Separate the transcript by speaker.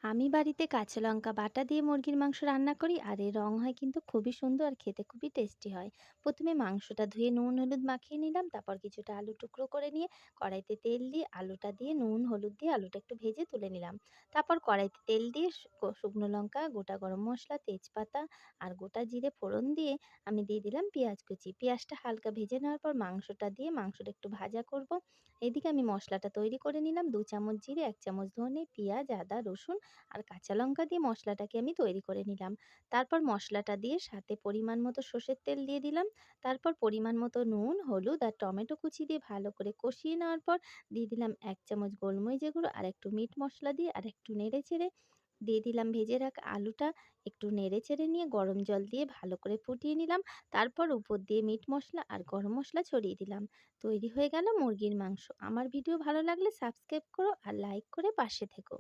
Speaker 1: আমি বাড়িতে কাঁচা লঙ্কা বাটা দিয়ে মুরগির মাংস রান্না করি আর এর রং হয় কিন্তু খুবই সুন্দর আর খেতে খুবই টেস্টি হয়। প্রথমে মাংসটা ধুয়ে নুন হলুদ মাখিয়ে নিলাম, তারপর কিছুটা আলু টুকরো করে নিয়ে কড়াইতে তেল দিয়ে আলুটা দিয়ে নুন হলুদ দিয়ে আলুটা একটু ভেজে তুলে নিলাম। তারপর কড়াইতে তেল দিয়ে শুকনো লঙ্কা, গোটা গরম মশলা, তেজপাতা আর গোটা জিরে ফোড়ন দিয়ে আমি দিয়ে দিলাম পেঁয়াজ কুচি। পেঁয়াজটা হালকা ভেজে নেওয়ার পর মাংসটা দিয়ে মাংসটা একটু ভাজা করব। এদিকে আমি মশলাটা তৈরি করে নিলাম, 2 চামচ জিরে, 1 চামচ ধনে, পেঁয়াজ, আদা, রসুন আর কাঁচা লঙ্কা দিয়ে মশলাটাকে আমি তৈরি করে নিলাম। তারপর মশলাটা দিয়ে সাথে পরিমাণ মতো সর্ষের তেল দিয়ে দিলাম। তারপর পরিমাণ মতো নুন, হলুদ আর টমেটো কুচি দিয়ে ভালো করে কষিয়ে নেওয়ার পর দিয়ে দিলাম 1 চামচ গোলমরিচের গুঁড়ো আর একটু মিট মশলা দিয়ে আর একটু নেড়েচেড়ে দিয়ে দিলাম ভেজে রাখা আলুটা। একটু নেড়েচেড়ে নিয়ে গরম জল দিয়ে ভালো করে ফুটিয়ে নিলাম। তারপর উপর দিয়ে মিট মশলা আর গরম মশলা ছড়িয়ে দিলাম। তৈরি হয়ে গেল মুরগির মাংস। আমার ভিডিও ভালো লাগলে সাবস্ক্রাইব করো আর লাইক করে পাশে থেকো।